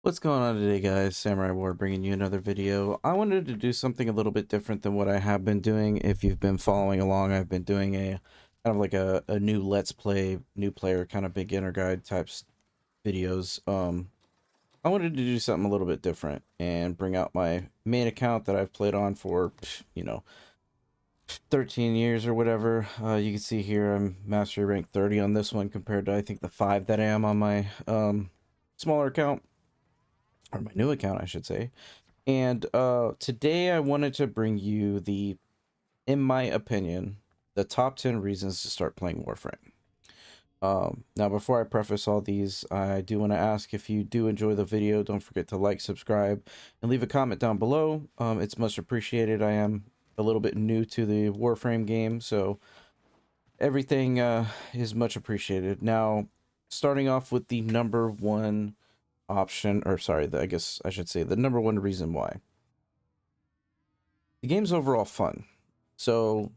What's going on today, guys? Samurai War bringing you another video. I wanted to do something a little bit different than what I have been doing. If you've been following along, I've been doing a kind of like a new Let's Play, new player kind of beginner guide types videos. I wanted to do something a little bit different and bring out my main account that I've played on for, 13 years or whatever. You can see here I'm mastery rank 30 on this one compared to I think the 5 that I am on my smaller account, or my new account I should say. And today I wanted to bring you in my opinion, the top 10 reasons to start playing Warframe. Now, before I preface all these, I do want to ask, if you do enjoy the video, don't forget to like, subscribe, and leave a comment down below. It's much appreciated. I am a little bit new to the Warframe game, so everything is much appreciated. Now, starting off with the number one option, or sorry, I guess I should say the number one reason why. The game's overall fun. So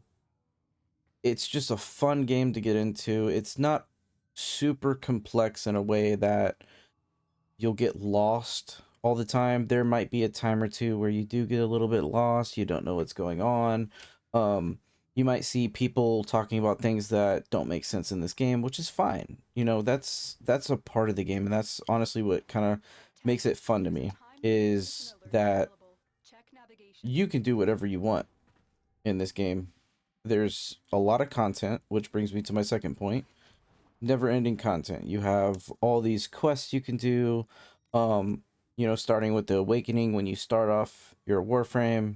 it's just a fun game to get into. It's not super complex in a way that you'll get lost all the time. There might be a time or two where you do get a little bit lost. You don't know what's going on. You might see people talking about things that don't make sense in this game, which is fine. You know, that's a part of the game, and that's honestly what kind of makes it fun to me, is that you can do whatever you want in this game. There's a lot of content, which brings me to my second point. Never ending content. You have all these quests you can do. Starting with the awakening. When you start off your Warframe,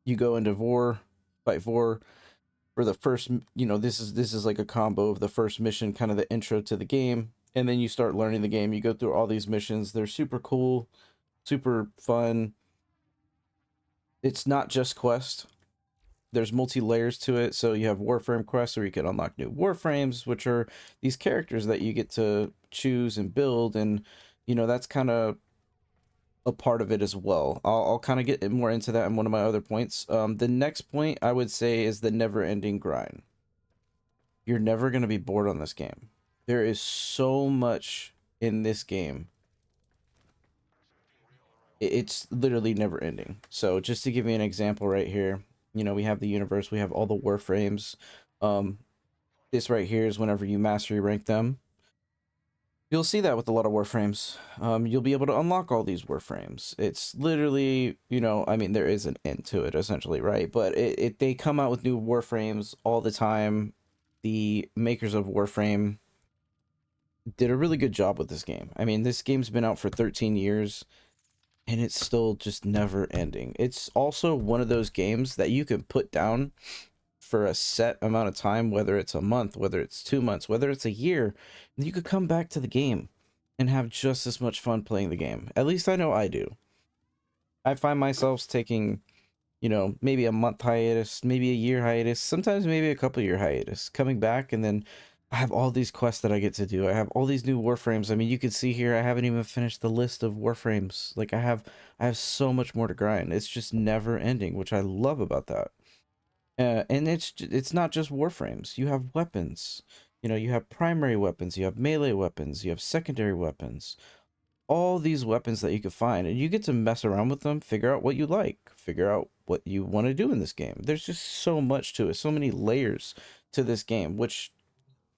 you go into fight Vor for the first, this is like a combo of the first mission, kind of the intro to the game, and then you start learning the game. You go through all these missions. They're super cool, super fun. It's not just quest. There's multi-layers to it. So you have Warframe quests where you can unlock new Warframes, which are these characters that you get to choose and build, and that's kind of a part of it as well. I'll kind of get more into that in one of my other points. The next point I would say is the never-ending grind. You're never going to be bored on this game. There is so much in this game. It's literally never ending. So just to give you an example right here, we have the universe, we have all the Warframes. This right here is whenever you mastery rank them. You'll see that with a lot of Warframes. You'll be able to unlock all these Warframes. It's literally, I mean, there is an end to it essentially, right? But they come out with new Warframes all the time. The makers of Warframe did a really good job with this game. I mean, this game's been out for 13 years and it's still just never ending. It's also one of those games that you can put down for a set amount of time, whether it's a month, whether it's 2 months, whether it's a year, you could come back to the game and have just as much fun playing the game. At least I know I do. I find myself taking, maybe a month hiatus, maybe a year hiatus, sometimes maybe a couple year hiatus, coming back, and then I have all these quests that I get to do. I have all these new Warframes. I mean, you can see here I haven't even finished the list of Warframes. Like I have so much more to grind. It's just never ending, which I love about that. And it's not just Warframes. You have weapons. You have primary weapons, you have melee weapons, you have secondary weapons. All these weapons that you can find, and you get to mess around with them, figure out what you like, figure out what you want to do in this game. There's just so much to it, so many layers to this game, which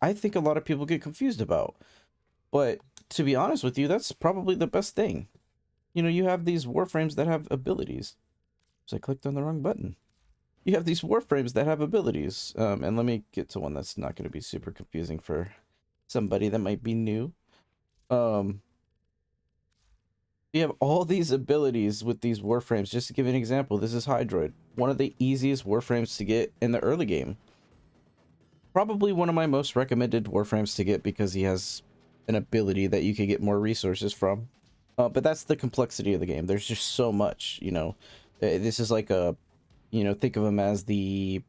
I think a lot of people get confused about. But to be honest with you, that's probably the best thing. You have these Warframes that have abilities. So I clicked on the wrong button. You have these Warframes that have abilities. And let me get to one that's not going to be super confusing for somebody that might be new. Um, you have all these abilities with these Warframes. Just to give you an example, this is Hydroid, one of the easiest Warframes to get in the early game. Probably one of my most recommended Warframes to get because he has an ability that you could get more resources from. But that's the complexity of the game. There's just so much, This is like think of him as the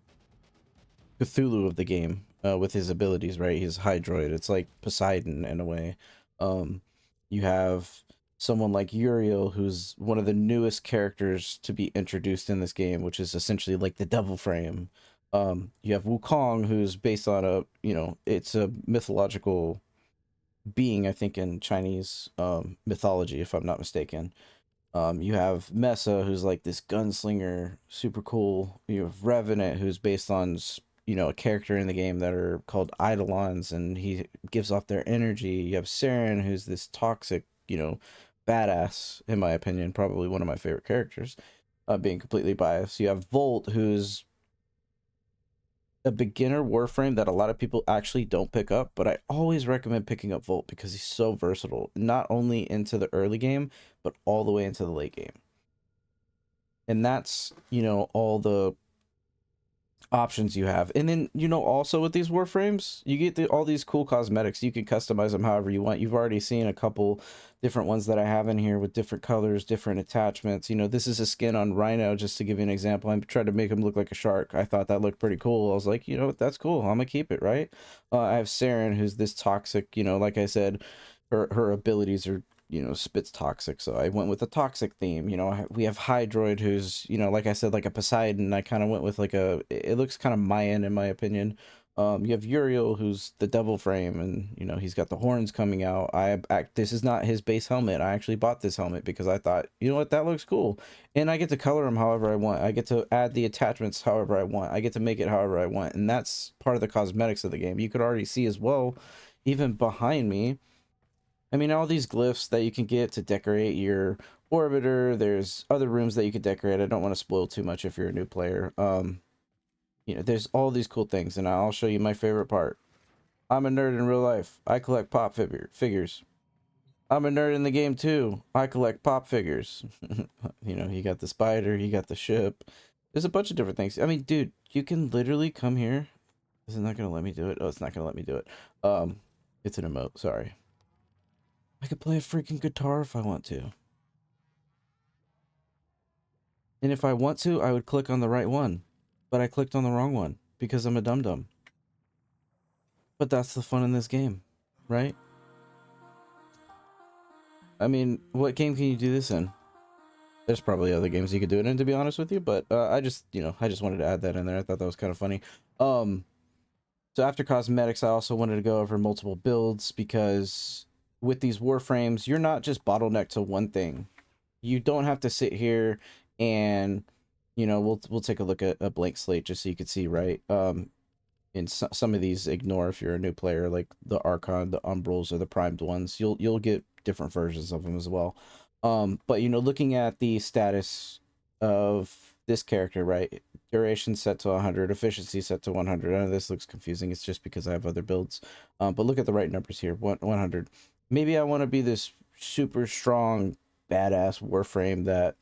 Cthulhu of the game, with his abilities, right? He's Hydroid. It's like Poseidon in a way. You have someone like Uriel, who's one of the newest characters to be introduced in this game, which is essentially like the Devil Frame. You have Wukong, who's based on it's a mythological being, I think, in Chinese mythology, if I'm not mistaken. You have Mesa, who's like this gunslinger, super cool. You have Revenant, who's based on a character in the game that are called Eidolons, and he gives off their energy. You have Saren, who's this toxic, badass, in my opinion, probably one of my favorite characters. Being completely biased, you have Volt, who's a beginner Warframe that a lot of people actually don't pick up, but I always recommend picking up Volt because he's so versatile, not only into the early game, but all the way into the late game. And that's, all the options you have. And then, also with these Warframes, you get all these cool cosmetics. You can customize them however you want. You've already seen a couple different ones that I have in here with different colors, different attachments. This is a skin on Rhino, just to give you an example. I tried to make him look like a shark. I thought that looked pretty cool. I was like, that's cool. I'm gonna keep it, right? I have Saren, who's this toxic, like I said, her abilities are spits toxic, so I went with a toxic theme. We have Hydroid, who's like I said, like a Poseidon. I kind of went with like it looks kind of Mayan in my opinion. You have Uriel, who's the devil frame, and he's got the horns coming out. This is not his base helmet. I actually bought this helmet because I thought, that looks cool, and I get to color him however I want. I get to add the attachments however I want. I get to make it however I want, and that's part of the cosmetics of the game. You could already see as well, even behind me, I mean, all these glyphs that you can get to decorate your orbiter. There's other rooms that you could decorate. I don't want to spoil too much if you're a new player. There's all these cool things, and I'll show you my favorite part. I'm a nerd in real life. I collect pop figures. I'm a nerd in the game too. I collect pop figures. You got the spider, you got the ship. There's a bunch of different things. I mean, dude, you can literally come here. Is it not gonna let me do it? Oh, it's not gonna let me do it. It's an emote. Sorry. I could play a freaking guitar if I want to. And if I want to, I would click on the right one. But I clicked on the wrong one because I'm a dum-dum. But that's the fun in this game, right? I mean, what game can you do this in? There's probably other games you could do it in, to be honest with you, but I just wanted to add that in there. I thought that was kind of funny. So after cosmetics, I also wanted to go over multiple builds because with these Warframes, you're not just bottlenecked to one thing. You don't have to sit here and we'll take a look at a blank slate just so you can see, right? In some of these, ignore if you're a new player, like the Archon, the Umbrals, or the primed ones. You'll get different versions of them as well. But looking at the status of this character, right? Duration set to 100, efficiency set to 100. I know this looks confusing. It's just because I have other builds. But look at the right numbers here. 100. Maybe I want to be this super strong, badass Warframe that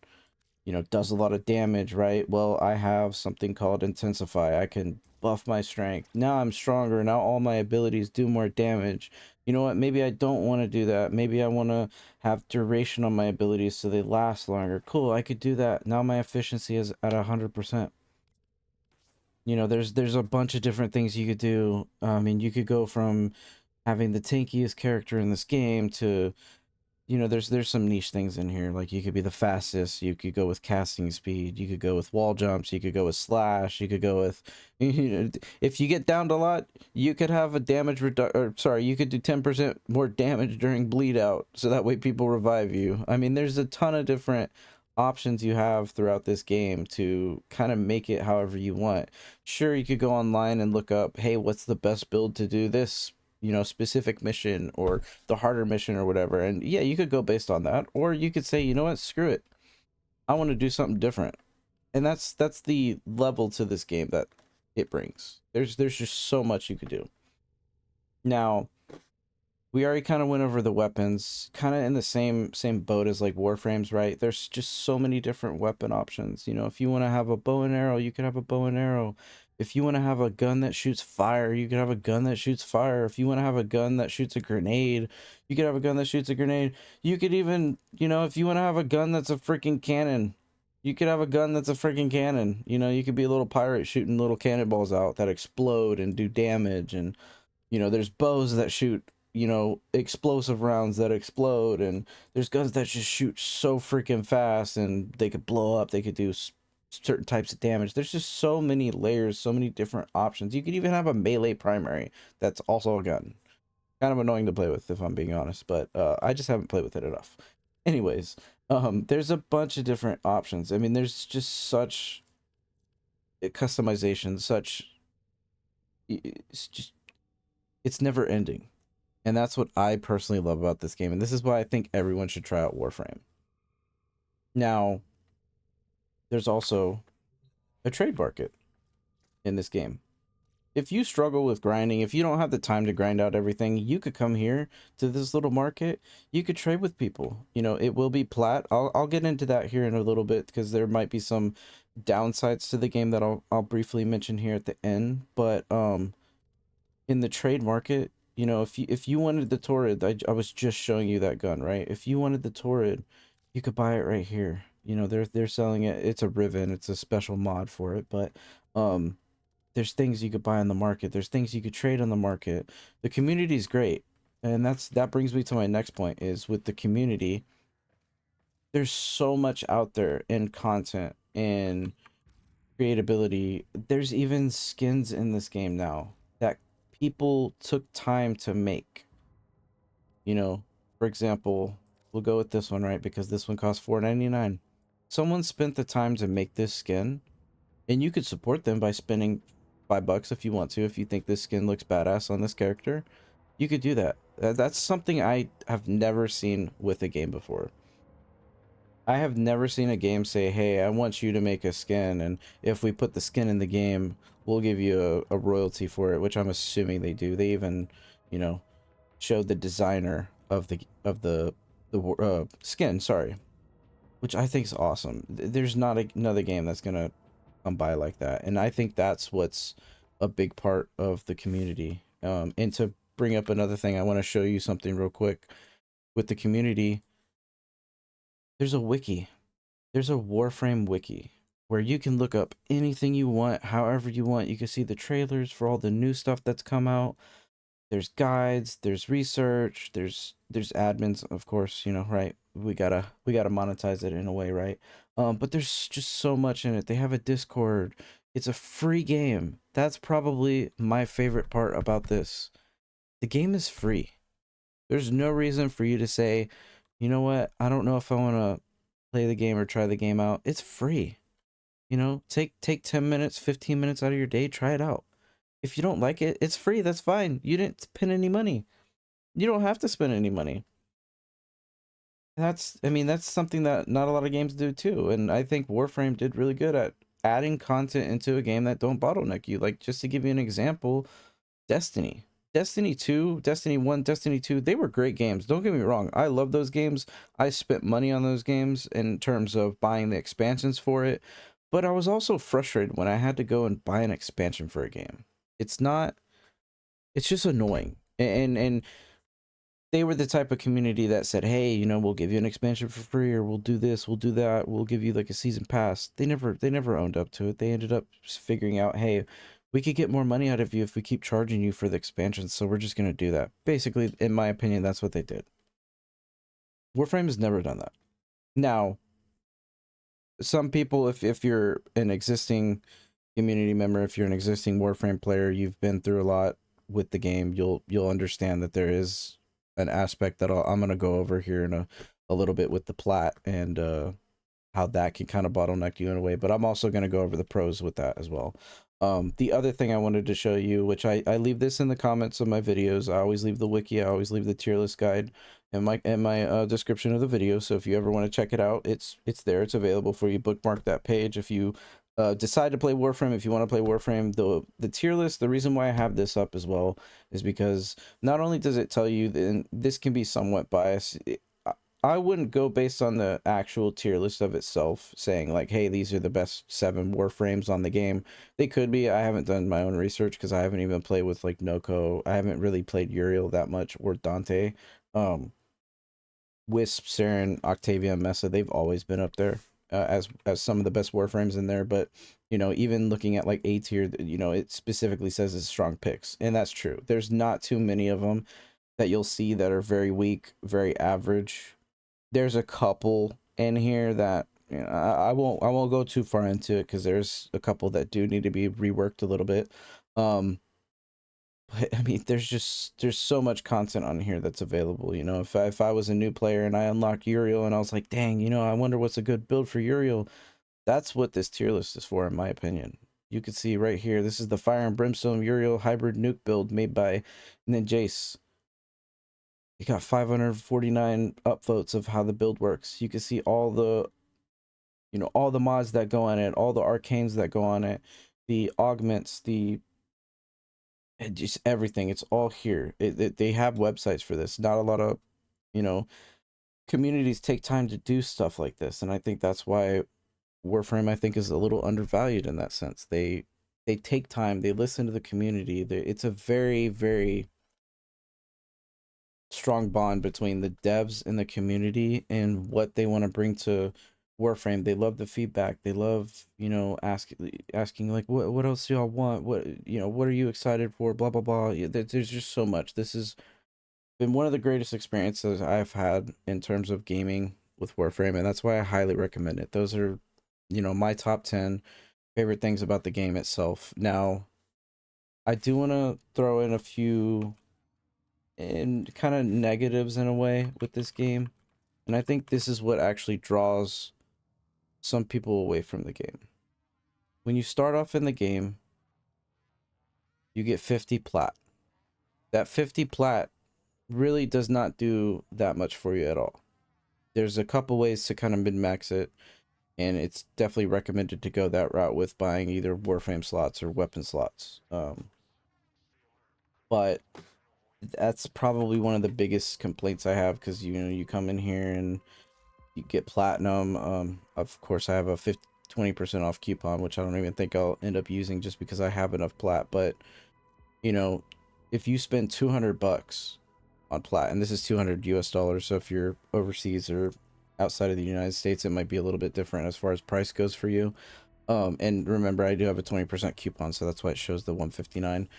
does a lot of damage, right? Well, I have something called Intensify. I can buff my strength. Now I'm stronger. Now all my abilities do more damage. You know what? Maybe I don't want to do that. Maybe I want to have duration on my abilities so they last longer. Cool, I could do that. Now my efficiency is at 100%. There's a bunch of different things you could do. I mean, you could go from having the tankiest character in this game to there's some niche things in here. Like you could be the fastest, you could go with casting speed, you could go with wall jumps, you could go with slash, you could go with if you get downed a lot, you could have a damage you could do 10% more damage during bleed out, so that way people revive you. I mean, there's a ton of different options you have throughout this game to kind of make it however you want. Sure, you could go online and look up, hey, what's the best build to do this specific mission or the harder mission or whatever, and yeah, you could go based on that, or you could say, you know what, screw it, I want to do something different. And that's the level to this game that it brings. There's just so much you could do. Now, we already kind of went over the weapons, kind of in the same boat as like Warframes, right? There's just so many different weapon options. If you want to have a bow and arrow, you can have a bow and arrow. If you want to have a gun that shoots fire, you can have a gun that shoots fire. If you want to have a gun that shoots a grenade, you could have a gun that shoots a grenade. You could even, if you want to have a gun that's a freaking cannon, you could have a gun that's a freaking cannon. You could be a little pirate shooting little cannonballs out that explode and do damage. And there's bows that shoot explosive rounds that explode, and there's guns that just shoot so freaking fast and they could blow up, they could do certain types of damage. There's just so many layers, so many different options. You could even have a melee primary that's also a gun. Kind of annoying to play with, if I'm being honest, but I just haven't played with it enough. Anyways, there's a bunch of different options. I mean, there's just such customization, such it's just it's never ending. And that's what I personally love about this game. And this is why I think everyone should try out Warframe. Now, there's also a trade market in this game. If you struggle with grinding, if you don't have the time to grind out everything, you could come here to this little market. You could trade with people. You know, it will be plat. I'll get into that here in a little bit because there might be some downsides to the game that I'll briefly mention here at the end. But in the trade market, you know, if you wanted the Torrid, I was just showing you that gun, right? If you wanted the Torrid, you could buy it right here. You know, they're selling it. It's a Riven. It's a special mod for it, but there's things you could buy on the market. There's things you could trade on the market. The community is great, and that brings me to my next point. Is with the community, there's so much out there in content and creatability. There's even skins in this game now that people took time to make. You know, for example, we'll go with this one, right? Because this one costs $4.99. Someone spent the time to make this skin, and you could support them by spending $5 if you want to. If you think this skin looks badass on this character, you could do that. That's something I have never seen with a game before. I have never seen a game say, hey, I want you to make a skin, and if we put the skin in the game, we'll give you a royalty for it, which I'm assuming they do. They even, you know, showed the designer of the skin, sorry, which I think is awesome. There's not another game that's gonna come by like that, and I think that's what's a big part of the community. And to bring up another thing, I want to show you something real quick with the community. There's a wiki. There's a Warframe wiki where you can look up anything you want, however you want. You can see the trailers for all the new stuff that's come out. There's guides, there's research, there's admins, of course, you know, right? We gotta monetize it in a way, right? But there's just so much in it. They have a Discord. It's a free game. That's probably my favorite part about this. The game is free. There's no reason for you to say, you know what, I don't know if I want to play the game or try the game out. It's free. You know, take 10 minutes, 15 minutes out of your day, try it out. If you don't like it, it's free. That's fine. You didn't spend any money. You don't have to spend any money. I mean, that's something that not a lot of games do too. And I think Warframe did really good at adding content into a game that don't bottleneck you. Like, just to give you an example, Destiny. Destiny 2, Destiny 1, Destiny 2, they were great games. Don't get me wrong. I love those games. I spent money on those games in terms of buying the expansions for it. But I was also frustrated when I had to go and buy an expansion for a game. It's not, it's just annoying. And they were the type of community that said, hey, you know, we'll give you an expansion for free, or we'll do this, we'll do that, we'll give you like a season pass. They never owned up to it. They ended up figuring out, hey, we could get more money out of you if we keep charging you for the expansions, so we're just going to do that. Basically, in my opinion, that's what they did. Warframe has never done that. Now, some people, if you're an existing community member, if you're an existing Warframe player, you've been through a lot with the game, you'll understand that there is an aspect that I'm gonna go over here in a little bit with the plat, and how that can kind of bottleneck you in a way. But I'm also gonna go over the pros with that as well. The other thing I wanted to show you, which I leave this in the comments of my videos. I always leave the wiki, I always leave the tier list guide in my description of the video. So if you ever want to check it out, it's there, it's available for you. Bookmark that page if you decide to play Warframe. If you want to play Warframe, the tier list, the reason why I have this up as well is because not only does it tell you, then this can be somewhat biased. I wouldn't go based on the actual tier list of itself, saying like, hey, these are the best 7 Warframes on the game. They could be. I haven't done my own research because I haven't even played with like Noko. I haven't really played Uriel that much, or Dante. Wisp, Saren, Octavia, Mesa, they've always been up there as some of the best Warframes in there. But you know, even looking at like A tier, you know, it specifically says it's strong picks, and that's true. There's not too many of them that you'll see that are very weak, very average. There's a couple in here that, you know, I won't go too far into it because there's a couple that do need to be reworked a little bit. Um, But I mean, there's so much content on here that's available. You know, if I was a new player and I unlocked Uriel and I was like, dang, you know, I wonder what's a good build for Uriel. That's what this tier list is for, in my opinion. You can see right here, this is the Fire and Brimstone Uriel hybrid nuke build made by Ninjace. You got 549 upvotes of how the build works. You can see all the, you know, all the mods that go on it, all the arcanes that go on it, the augments, the just everything. It's all here. They have websites for this. Not a lot of, you know, communities take time to do stuff like this, and I think that's why Warframe, I think, is a little undervalued in that sense. They take time. They listen to the community. It's a very, very strong bond between the devs and the community and what they want to bring to Warframe. They love the feedback. They love, you know, asking like, what else do y'all want? What, you know, what are you excited for? Blah blah blah. Yeah, there's just so much. This has been one of the greatest experiences I've had in terms of gaming with Warframe, and that's why I highly recommend it. Those are, you know, my top 10 favorite things about the game itself. Now, I do want to throw in a few and kind of negatives in a way with this game. And I think this is what actually draws some people away from the game. When you start off in the game, you get 50 plat. That 50 plat really does not do that much for you at all. There's a couple ways to kind of min-max it, and it's definitely recommended to go that route with buying either Warframe slots or weapon slots. But that's probably one of the biggest complaints I have, because you know, you come in here and you get platinum. Of course I have a 20% off coupon, which I don't even think I'll end up using just because I have enough plat. But you know, if you spend 200 bucks on plat, and this is 200 US dollars, so if you're overseas or outside of the United States, it might be a little bit different as far as price goes for you. And remember, I do have a 20% coupon, so that's why it shows the 159.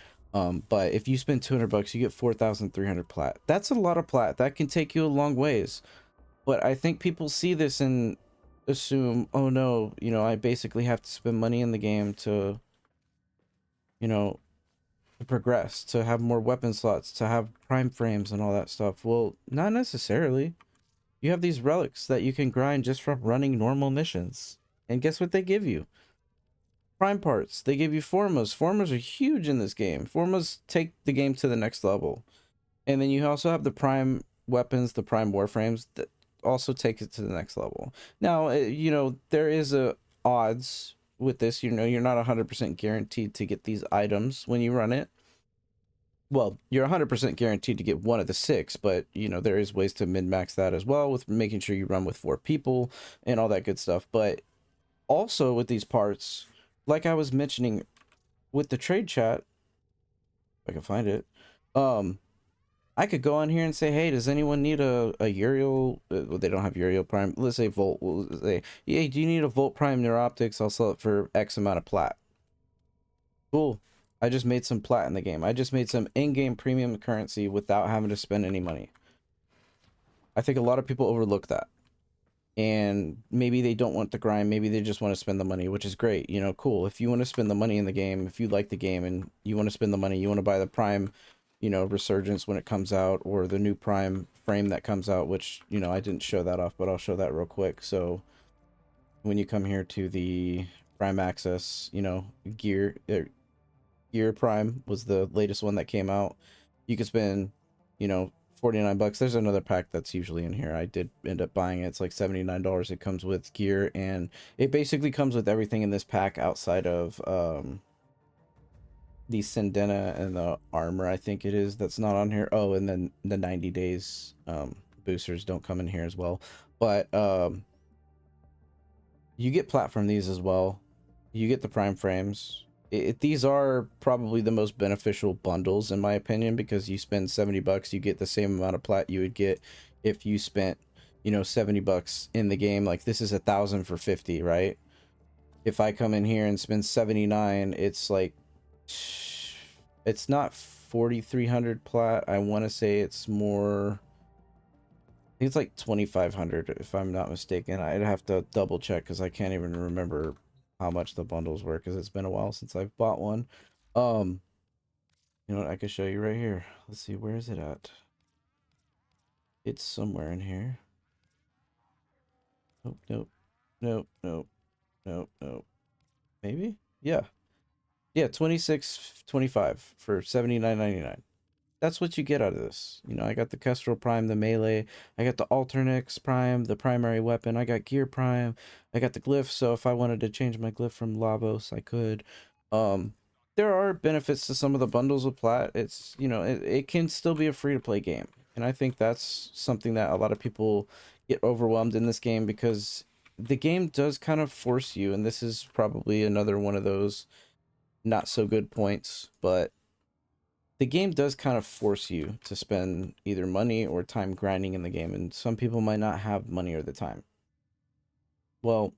But if you spend 200 bucks, you get 4,300 plat. That's a lot of plat. That can take you a long ways. But I think people see this and assume, oh no, you know, I basically have to spend money in the game to, you know, to progress, to have more weapon slots, to have prime frames and all that stuff. Well, not necessarily. You have these relics that you can grind just from running normal missions. And guess what they give you? Prime parts. They give you formas. Formas are huge in this game. Formas take the game to the next level. And then you also have the prime weapons, the prime warframes that also take it to the next level. Now, you know, there is a odds with this. You know, you're not 100% guaranteed to get these items when you run it. Well, you're 100% guaranteed to get one of the 6, but you know, there is ways to min-max that as well, with making sure you run with 4 people and all that good stuff. But also with these parts, like I was mentioning with the trade chat, if I can find it, I could go on here and say, hey, does anyone need a Uriel? Well, they don't have Uriel Prime. Let's say Volt. We'll say, hey, do you need a Volt Prime Neuroptics? I'll sell it for X amount of plat. Cool. I just made some plat in the game. I just made some in-game premium currency without having to spend any money. I think a lot of people overlook that. And maybe they don't want the grind. Maybe they just want to spend the money, which is great. You know, cool. If you want to spend the money in the game, if you like the game and you want to spend the money, you want to buy the Prime, you know, Resurgence when it comes out, or the new Prime frame that comes out, which, you know, I didn't show that off, but I'll show that real quick. So when you come here to the Prime Access, you know, Gear Prime was the latest one that came out. You could spend, you know, 49 bucks. There's another pack that's usually in here. I did end up buying it. It's like $79. It comes with gear, and it basically comes with everything in this pack outside of the Sindena and the armor, I think it is, that's not on here. Oh, and then the 90 days boosters don't come in here as well. But you get platform these as well. You get the prime frames. These are probably the most beneficial bundles in my opinion, because you spend 70 bucks, you get the same amount of plat you would get if you spent, you know, 70 bucks in the game. Like, this is 1,000 for 50, right? If I come in here and spend 79, it's like, it's not 4,300 plat. I want to say it's more, think it's like 2,500 if I'm not mistaken. I'd have to double check because I can't even remember how much the bundles were, because it's been a while since I've bought one. Um, You know what? I can show you right here. Let's see, where is it at? It's somewhere in here. Nope, nope, nope, nope, nope, nope. Maybe? Yeah. Yeah, 26.25 for 79.99. That's what you get out of this. You know, I got the Kestrel Prime, the melee, I got the Alternix Prime, the primary weapon, I got Gear Prime, I got the glyph, so if I wanted to change my glyph from Lavos, I could. Um, there are benefits to some of the bundles with Plat. It's, you know, it can still be a free-to-play game. And I think that's something that a lot of people get overwhelmed in this game because the game does kind of force you, and this is probably another one of those not so good points, but the game does kind of force you to spend either money or time grinding in the game, and some people might not have money or the time. Well,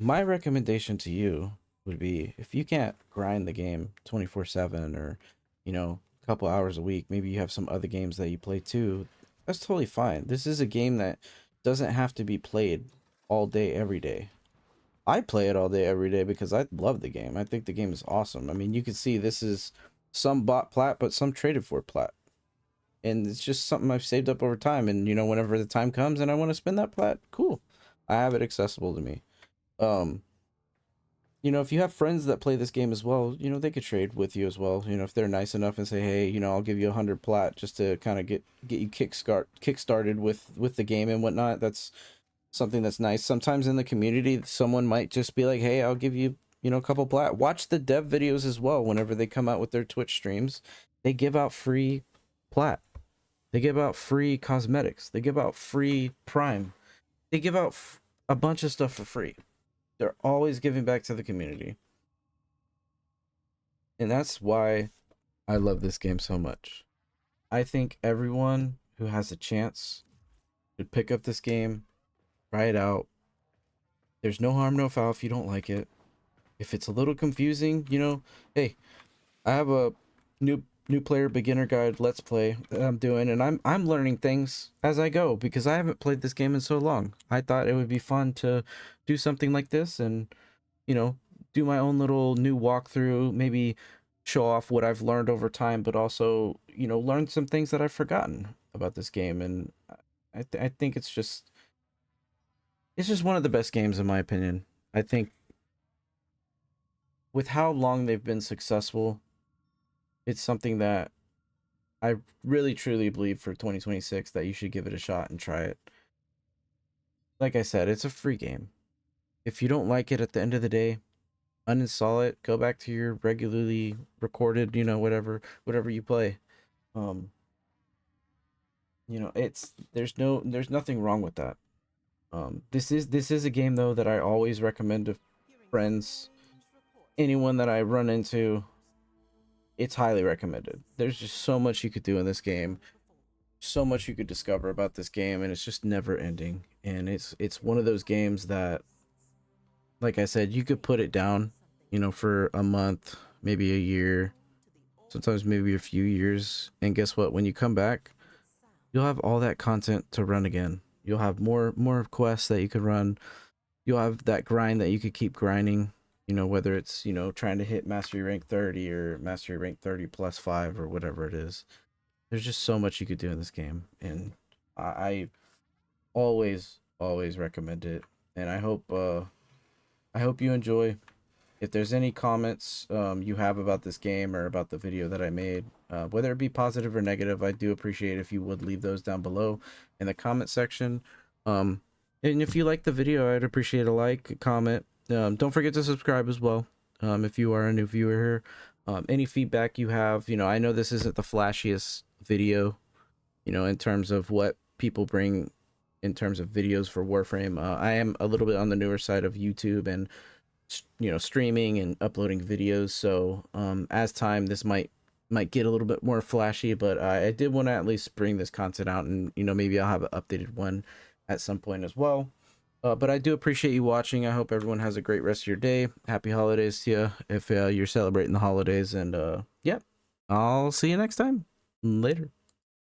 my recommendation to you would be if you can't grind the game 24/7 or, you know, a couple hours a week, maybe you have some other games that you play too, that's totally fine. This is a game that doesn't have to be played all day, every day. I play it all day, every day because I love the game. I think the game is awesome. I mean, you can see this is some bought plat, but some traded for plat. And it's just something I've saved up over time. And, you know, whenever the time comes and I want to spend that plat, cool. I have it accessible to me. Um, you know, if you have friends that play this game as well, you know, they could trade with you as well. You know, if they're nice enough and say, hey, you know, I'll give you 100 plat just to kind of get you kick started with the game and whatnot. That's something that's nice. Sometimes in the community, someone might just be like, hey, I'll give you, you know, a couple plat. Watch the dev videos as well. Whenever they come out with their Twitch streams, they give out free plat. They give out free cosmetics. They give out free prime. They give out a bunch of stuff for free. They're always giving back to the community. And that's why I love this game so much. I think everyone who has a chance should pick up this game, try it out. There's no harm, no foul if you don't like it. If it's a little confusing, you know, hey, I have a new player beginner guide let's play that I'm doing, and I'm learning things as I go because I haven't played this game in so long. I thought it would be fun to do something like this and, you know, do my own little new walkthrough, maybe show off what I've learned over time, but also, you know, learn some things that I've forgotten about this game. And I think it's just one of the best games in my opinion. I think with how long they've been successful, it's something that I really truly believe for 2026 that you should give it a shot and try it. Like I said, it's a free game. If you don't like it at the end of the day, uninstall it, go back to your regularly recorded, you know, whatever you play. Um, you know, there's nothing wrong with that. This is a game though that I always recommend to friends, anyone that I run into. It's highly recommended. There's just so much you could do in this game, so much you could discover about this game, and it's just never ending. And it's one of those games that, like I said, you could put it down, you know, for a month, maybe a year, sometimes maybe a few years, and guess what? When you come back, you'll have all that content to run again. You'll have more quests that you could run. You'll have that grind that you could keep grinding, you know, whether it's, you know, trying to hit mastery rank 30 or mastery rank 30 plus 5 or whatever it is. There's just so much you could do in this game, and I always recommend it. And I hope you enjoy. If there's any comments you have about this game or about the video that I made, whether it be positive or negative, I do appreciate if you would leave those down below in the comment section. And if you like the video, I'd appreciate a like, a comment. Don't forget to subscribe as well if you are a new viewer here. Any feedback you have, you know, I know this isn't the flashiest video, you know, in terms of what people bring in terms of videos for Warframe. I am a little bit on the newer side of YouTube and, you know, streaming and uploading videos, so as time this might get a little bit more flashy, but I did want to at least bring this content out, and, you know, maybe I'll have an updated one at some point as well. But I do appreciate you watching. I hope everyone has a great rest of your day. Happy holidays to you if you're celebrating the holidays, and yeah, I'll see you next time. Later.